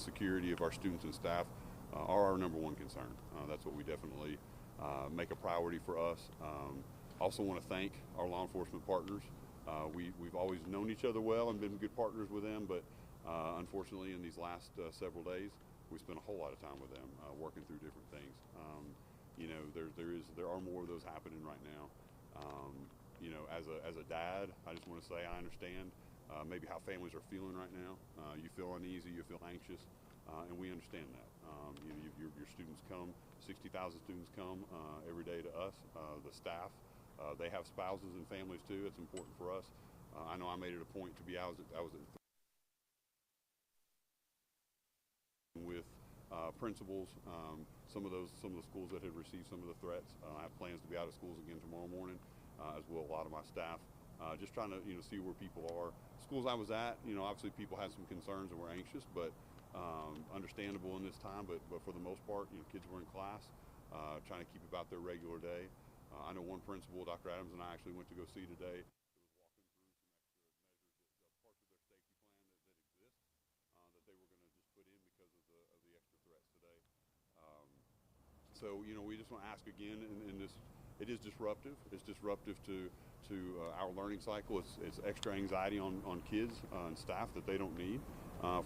security of our students and staff are our number one concern. That's what we definitely make a priority for us. Also want to thank our law enforcement partners. We've always known each other well and been good partners with them, but unfortunately in these last several days, we spent a whole lot of time with them working through different things. You know, there are more of those happening right now. You know, as a dad, I just want to say I understand maybe how families are feeling right now. You feel uneasy, you feel anxious, and we understand that. You know, your students come, 60,000 students come every day to us. The staff, they have spouses and families too. It's important for us. I know I made it a point to be. I was with principals. Some of the schools that have received some of the threats. I have plans to be out of schools again tomorrow morning, as will a lot of my staff. Just trying to see where people are. Schools I was at, obviously people had some concerns and were anxious, but understandable in this time. But for the most part, kids were in class, trying to keep about their regular day. I know one principal, Dr. Adams, and I actually went to go see today. So we just want to ask again, and this, it is disruptive. It's disruptive to our learning cycle. It's extra anxiety on kids and staff that they don't need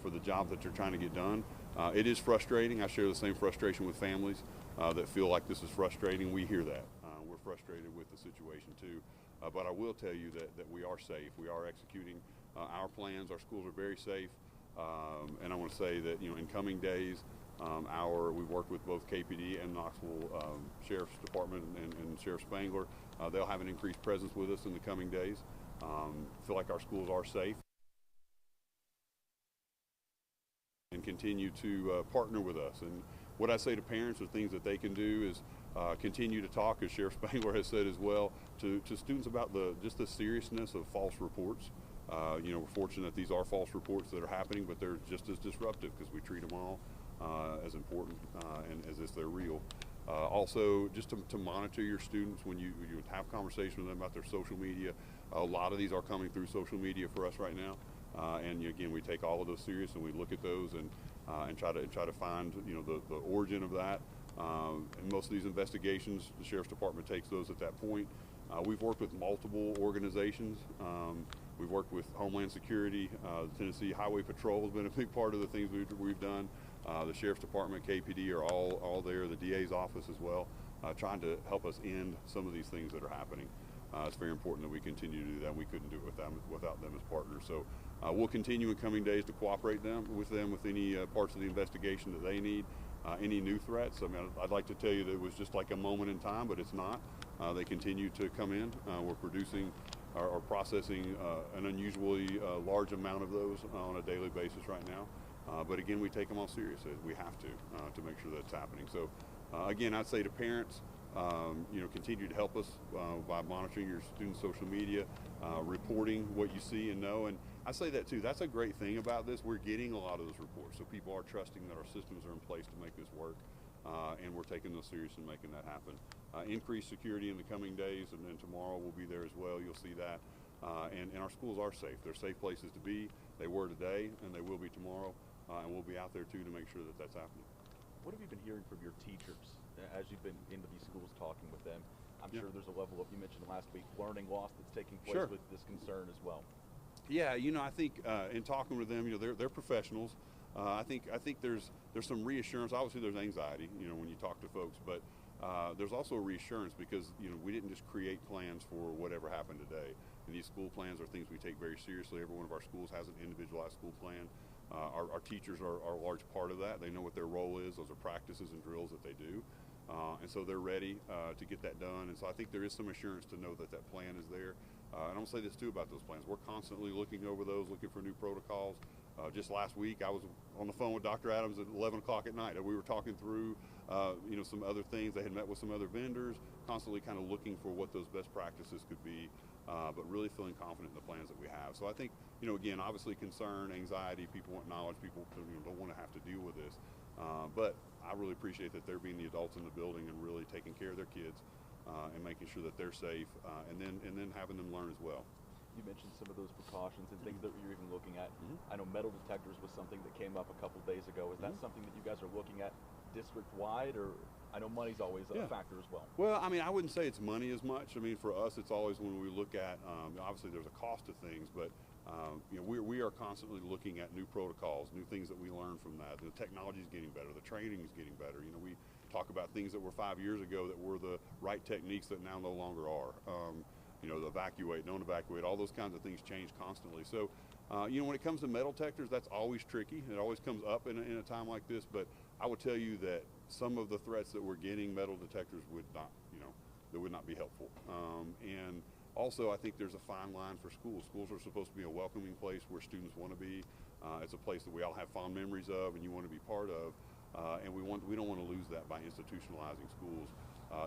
for the job that they're trying to get done. It is frustrating. I share the same frustration with families that feel like this is frustrating. We hear that. We're frustrated with the situation too. But I will tell you that we are safe. We are executing our plans. Our schools are very safe. And I want to say that in coming days, we've worked with both KPD and Knoxville Sheriff's Department and Sheriff Spangler. They'll have an increased presence with us in the coming days. Feel like our schools are safe and continue to partner with us. And what I say to parents are things that they can do is continue to talk, as Sheriff Spangler has said as well, to students about just the seriousness of false reports. We're fortunate that these are false reports that are happening, but they're just as disruptive because we treat them all as important and as if they're real. Also, just to monitor your students when you have conversations with them about their social media. A lot of these are coming through social media for us right now, and again, we take all of those serious and we look at those and try to find the origin of that. And most of these investigations, the Sheriff's Department takes those at that point. We've worked with multiple organizations. We've worked with Homeland Security. The Tennessee Highway Patrol has been a big part of the things we've done. The Sheriff's Department, KPD are all there, the DA's office as well, trying to help us end some of these things that are happening. It's very important that we continue to do that. We couldn't do it without them as partners. So we'll continue in coming days to cooperate with them with any parts of the investigation that they need, any new threats. I mean, I'd like to tell you that it was just like a moment in time, but it's not. They continue to come in. We're producing or processing an unusually large amount of those on a daily basis right now. But again, we take them all seriously. We have to make sure that's happening. So again, I'd say to parents, continue to help us by monitoring your students' social media, reporting what you see and know. And I say that too. That's a great thing about this. We're getting a lot of those reports, so people are trusting that our systems are in place to make this work, and we're taking those serious and making that happen. Increased security in the coming days, and then tomorrow we'll be there as well. You'll see that. And our schools are safe. They're safe places to be. They were today, and they will be tomorrow. And we'll be out there too to make sure that that's happening. What have you been hearing from your teachers as you've been into these schools talking with them? I'm sure there's a level of, you mentioned last week, learning loss that's taking place with this concern as well. Yeah, I think in talking with them, they're professionals. I think there's some reassurance. Obviously, there's anxiety, when you talk to folks, but there's also a reassurance because we didn't just create plans for whatever happened today. And these school plans are things we take very seriously. Every one of our schools has an individualized school plan. Our teachers are a large part of that. They know what their role is. Those are practices and drills that they do. And so they're ready to get that done. And so I think there is some assurance to know that plan is there. And I'm going to say this too about those plans. We're constantly looking over those, looking for new protocols. Just last week, I was on the phone with Dr. Adams at 11 o'clock at night. We were talking through, some other things. They had met with some other vendors, constantly kind of looking for what those best practices could be, but really feeling confident in the plans that we have. So I think, again, obviously concern, anxiety, people want knowledge, people don't want to have to deal with this. But I really appreciate that they're being the adults in the building and really taking care of their kids and making sure that they're safe, and then having them learn as well. You mentioned some of those precautions and things that you're even looking at. I know metal detectors was something that came up a couple days ago. Is that something that you guys are looking at district-wide, or I know money's always a factor as well? Well, I mean, I wouldn't say it's money as much. I mean, for us, it's always when we look at, obviously there's a cost to things, but you know, we are constantly looking at new protocols, new things that we learn from that. The technology is getting better, the training is getting better. You know, we talk about things that were 5 years ago that were the right techniques that now no longer are. You know, the evacuate, don't evacuate, all those kinds of things change constantly. So, you know, when it comes to metal detectors, that's always tricky. It always comes up in a time like this, but I will tell you that some of the threats that we're getting, metal detectors would not, you know, that would not be helpful. And also, I think there's a fine line for schools. Schools are supposed to be a welcoming place where students want to be. It's a place that we all have fond memories of and you want to be part of. And we don't want to lose that by institutionalizing schools.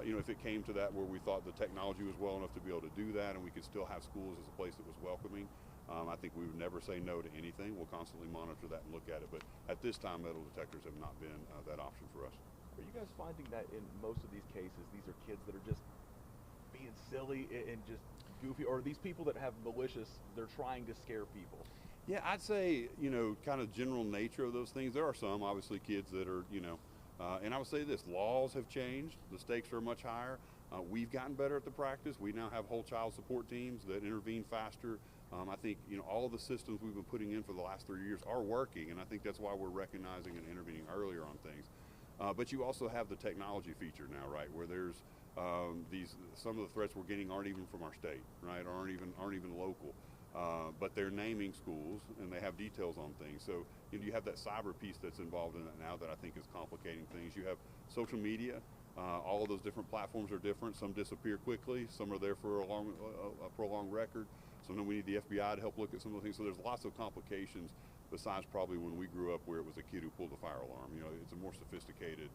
You know, if it came to that where we thought the technology was well enough to be able to do that and we could still have schools as a place that was welcoming, I think we would never say no to anything. We'll constantly monitor that and look at it. But at this time, metal detectors have not been that option for us. Are you guys finding that in most of these cases, these are kids that are just being silly and just goofy, or are these people that have malicious, they're trying to scare people? Yeah, I'd say, you know, kind of general nature of those things. There are some, obviously, kids that are, you know, and I would say this, laws have changed. The stakes are much higher. We've gotten better at the practice. We now have whole child support teams that intervene faster. I think, you know, all of the systems we've been putting in for the last 3 years are working, and I think that's why we're recognizing and intervening earlier on things. But you also have the technology feature now, right, where there's some of the threats we're getting aren't even from our state, right, aren't even local. But they're naming schools and they have details on things. So you know, you have that cyber piece that's involved in it now that I think is complicating things. You have social media. All of those different platforms are different. Some disappear quickly. Some are there for a prolonged record. Sometimes we need the FBI to help look at some of the things. So there's lots of complications besides probably when we grew up where it was a kid who pulled a fire alarm. You know, it's a more sophisticated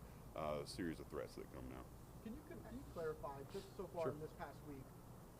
series of threats that come now. Can you clarify, just so far in this past week,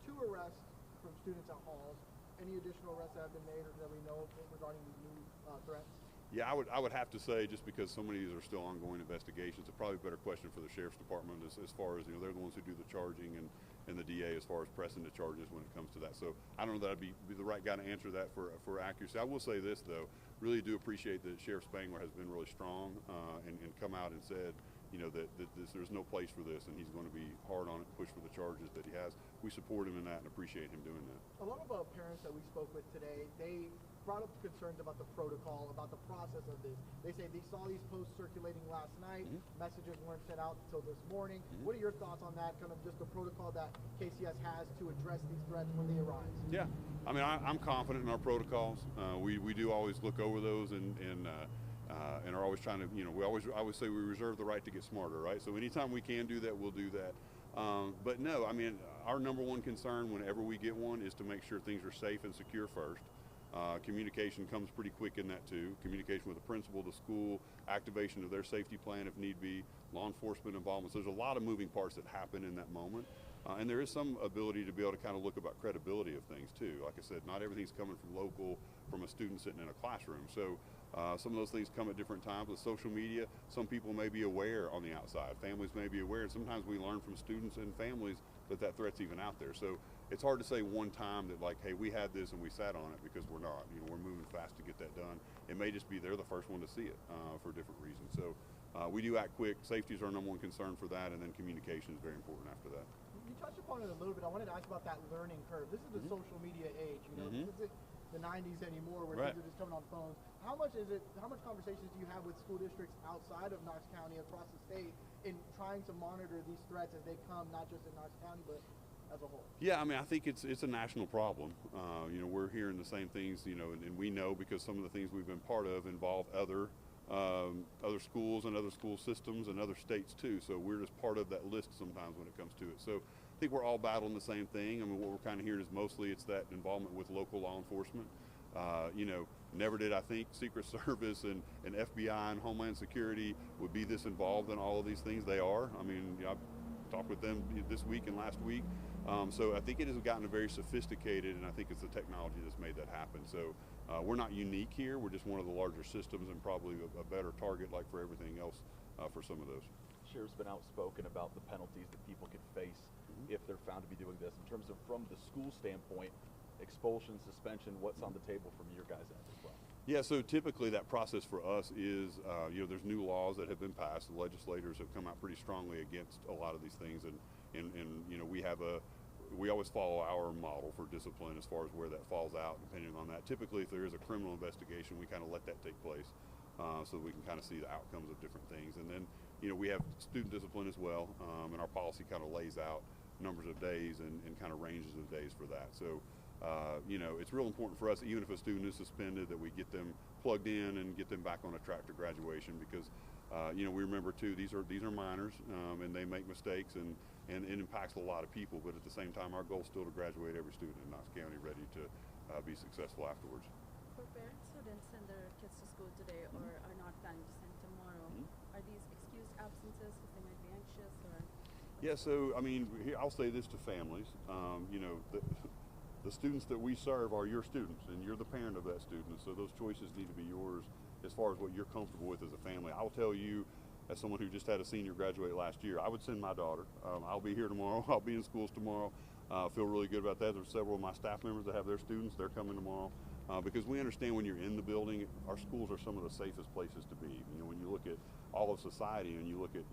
2 arrests from students at Halls? Any additional arrests that have been made or that we know regarding these new threats? Yeah, I would have to say, just because so many of these are still ongoing investigations, it's probably a better question for the Sheriff's Department as far as, you know, they're the ones who do the charging and the DA as far as pressing the charges when it comes to that. So I don't know that I'd be the right guy to answer that for accuracy. I will say this, though, really do appreciate that Sheriff Spangler has been really strong and come out and said, you know, that there's no place for this, and he's going to be hard on it, push for the charges that he has. We support him in that and appreciate him doing that. A lot of parents that we spoke with today, they brought up concerns about the protocol, about the process of this. They say they saw these posts circulating last night, messages weren't sent out until this morning. What are your thoughts on that, kind of just the protocol that KCS has to address these threats when they arise? Yeah, I mean, I'm confident in our protocols. We do always look over those and are always trying to, you know, I always say we reserve the right to get smarter, right? So anytime we can do that, we'll do that. But no, I mean, our number one concern whenever we get one is to make sure things are safe and secure first. Communication comes pretty quick in that too. Communication with the principal, the school, activation of their safety plan if need be, law enforcement involvement. So there's a lot of moving parts that happen in that moment. And there is some ability to be able to kind of look about credibility of things too. Like I said, not everything's coming from local, from a student sitting in a classroom. So some of those things come at different times. With social media, some people may be aware on the outside. Families may be aware. And sometimes we learn from students and families that threat's even out there. So it's hard to say one time that like, hey, we had this and we sat on it, because we're not. You know, we're moving fast to get that done. It may just be they're the first one to see it for different reasons. So we do act quick. Safety is our number one concern for that, and then communication is very important after that. You touched upon it a little bit. I wanted to ask about that learning curve. This is the social media age. You know, this isn't the 90s anymore where kids are just coming on phones. How much conversations do you have with school districts outside of Knox County, across the state, in trying to monitor these threats as they come, not just in Knox County, but as a whole? Yeah, I mean, I think it's a national problem. You know, we're hearing the same things, you know, and we know because some of the things we've been part of involve other schools and other school systems and other states too. So we're just part of that list sometimes when it comes to it. So I think we're all battling the same thing. I mean, what we're kind of hearing is mostly it's that involvement with local law enforcement. You know, never did I think Secret Service and FBI and Homeland Security would be this involved in all of these things. They are. I mean, you know, I've talked with them this week and last week. So I think it has gotten very sophisticated, and I think it's the technology that's made that happen. So we're not unique here. We're just one of the larger systems and probably a better target, like for everything else, for some of those. Sheriff's been outspoken about the penalties that people could face if they're found to be doing this. In terms of from the school standpoint, expulsion, suspension, what's on the table from your guys' end as well? Yeah, so typically that process for us is, there's new laws that have been passed. The legislators have come out pretty strongly against a lot of these things, and we always follow our model for discipline as far as where that falls out, depending on that. Typically, if there is a criminal investigation, we kind of let that take place, so we can kind of see the outcomes of different things. And then, we have student discipline as well, and our policy kind of lays out numbers of days and kind of ranges of days for that. So, it's real important for us, even if a student is suspended, that we get them plugged in and get them back on a track to graduation, because we remember too, these are minors, and they make mistakes, and it impacts a lot of people. But at the same time, our goal is still to graduate every student in Knox County ready to be successful afterwards. For parents who didn't send their kids to school today or are not planning to send tomorrow, are these excused absences because they might be anxious, or? Yeah, so here, I'll say this to families. The students that we serve are your students, and you're the parent of that student, so those choices need to be yours as far as what you're comfortable with as a family. I'll tell you, as someone who just had a senior graduate last year, I would send my daughter. I'll be here tomorrow. I'll be in schools tomorrow. Feel really good about that. There's several of my staff members that have their students. They're coming tomorrow, because we understand when you're in the building, our schools are some of the safest places to be. When you look at all of society and you look at,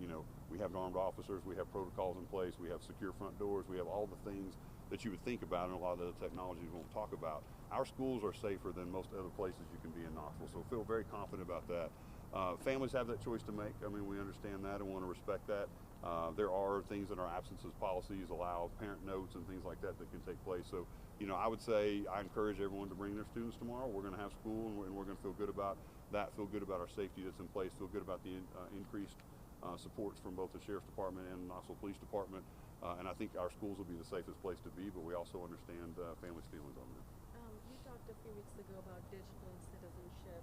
we have armed officers, we have protocols in place, we have secure front doors, we have all the things that you would think about, and a lot of the technologies we won't talk about. Our schools are safer than most other places you can be in Knoxville, so feel very confident about that. Families have that choice to make. We understand that and want to respect that. There are things in our absences policies allow parent notes and things like that can take place. So, I would say I encourage everyone to bring their students tomorrow. We're going to have school, and we're going to feel good about that, feel good about our safety that's in place, feel good about the increased supports from both the Sheriff's Department and Knoxville Police Department. And I think our schools will be the safest place to be, but we also understand families' feelings on that. You talked a few weeks ago about digital citizenship.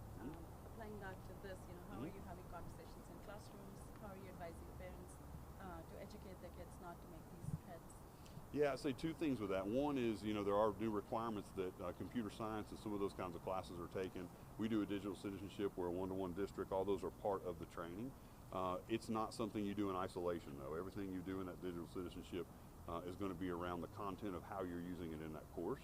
Applying that to this, how are you having conversations in classrooms? How are you advising parents to educate their kids not to make these threats? Yeah, I'd say two things with that. One is, there are new requirements that computer science and some of those kinds of classes are taken. We do a digital citizenship. We're a one-to-one district. All those are part of the training. It's not something you do in isolation, though. Everything you do in that digital citizenship is going to be around the content of how you're using it in that course.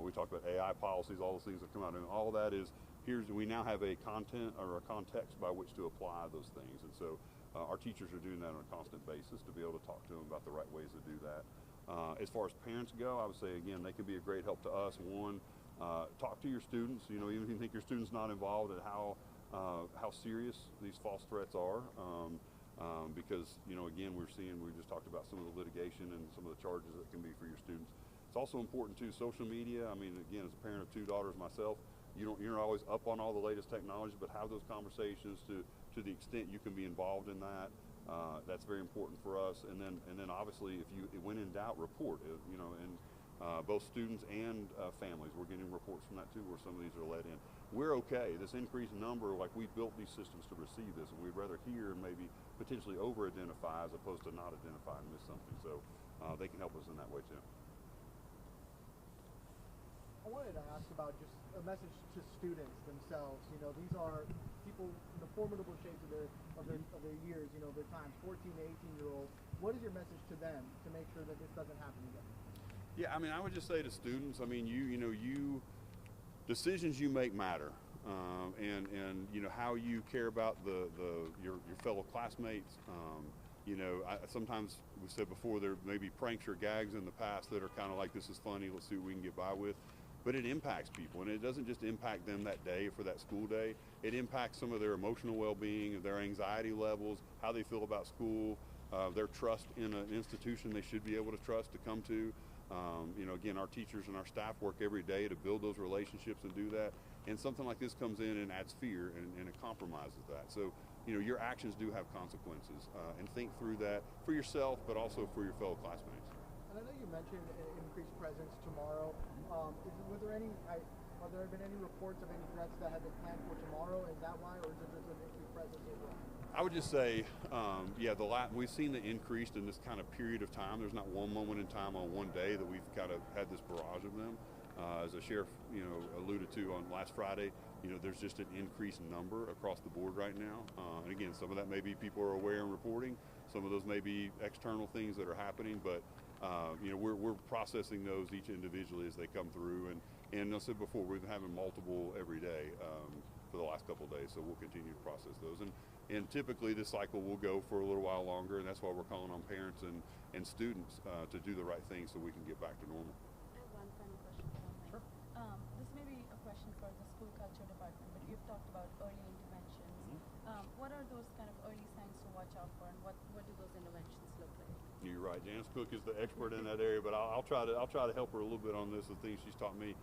We talked about AI policies, all those things that come out, and all that is, we now have a content or a context by which to apply those things. And so our teachers are doing that on a constant basis to be able to talk to them about the right ways to do that. As far as parents go, I would say, again, they can be a great help to us. One, talk to your students, even if you think your student's not involved, and how serious these false threats are, because again, we just talked about some of the litigation and some of the charges that can be for your students. It's also important too, social media. Again, as a parent of two daughters myself, you're not always up on all the latest technology, but have those conversations to the extent you can be involved in that. That's very important for us. And then obviously, when in doubt, report. Both students and families, we're getting reports from that too, where some of these are let in. We're okay. This increased number, we built these systems to receive this, and we'd rather hear and maybe potentially over-identify as opposed to not identify and miss something. So they can help us in that way too. I wanted to ask about just a message to students themselves. These are people in the formidable shapes of their years, their times, 14 to 18-year-olds. What is your message to them to make sure that this doesn't happen again? Yeah, I would just say to students, decisions you make matter, and how you care about your fellow classmates. Sometimes we said before, there may be pranks or gags in the past that are kind of like, this is funny, let's see what we can get by with. But it impacts people, and it doesn't just impact them that day for that school day. It impacts some of their emotional well-being, their anxiety levels, how they feel about school, their trust in an institution they should be able to trust to come to. Again, our teachers and our staff work every day to build those relationships and do that. And something like this comes in and adds fear, and it compromises that. So, your actions do have consequences, and think through that for yourself, but also for your fellow classmates. And I know you mentioned increased presence tomorrow. Have there been any reports of any threats that have been planned for tomorrow? Is that why, or is it just an increased presence overall? I would just say, we've seen the increase in this kind of period of time. There's not one moment in time on one day that we've kind of had this barrage of them. As the sheriff, alluded to on last Friday, there's just an increased number across the board right now. And again, some of that may be people are aware and reporting. Some of those may be external things that are happening, but you know, we're processing those each individually as they come through, and I said before, we've been having multiple every day for the last couple of days, so we'll continue to process those. And typically this cycle will go for a little while longer, and that's why we're calling on parents and students to do the right thing so we can get back to normal. I have one final question for you. Sure. This may be a question for the school culture department, but you've talked about early interventions. What are those kind of early signs to watch out for, and what do those interventions look like? You're right. Janice Cook is the expert in that area, but I'll try to help her a little bit on this, the things she's taught me.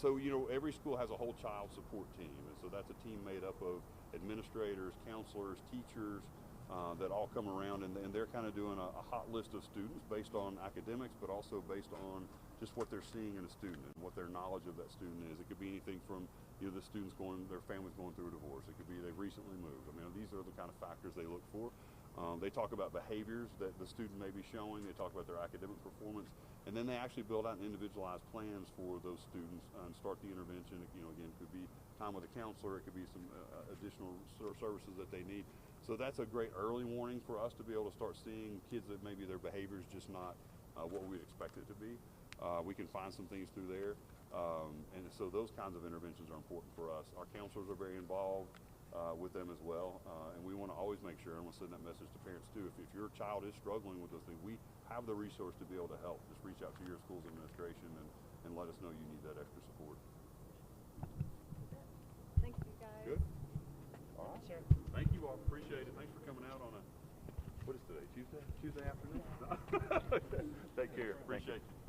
So, you know, every school has a whole child support team, and so that's a team made up of administrators, counselors, teachers that all come around, and they're kind of doing a hot list of students based on academics, but also based on just what they're seeing in a student and what their knowledge of that student is. It could be anything from, you know, the students their family's going through a divorce. It could be they've recently moved. I mean, these are the kind of factors they look for. They talk about behaviors that the student may be showing. They talk about their academic performance, and then they actually build out individualized plans for those students and start the intervention. You know, again, it could be time with a counselor. It could be some additional services that they need. So that's a great early warning for us to be able to start seeing kids that maybe their behavior is just not what we'd expect it to be. We can find some things through there, and so those kinds of interventions are important for us. Our counselors are very involved with them as well, and we want to always make sure, and we'll send that message to parents too, if your child is struggling with those things, we have the resource to be able to help. Just reach out to your school's administration and let us know you need that extra support. Thank you, guys. Good. All right, sir. Thank you all. Appreciate it. Thanks for coming out on what is today? Tuesday afternoon? Take care. Appreciate you.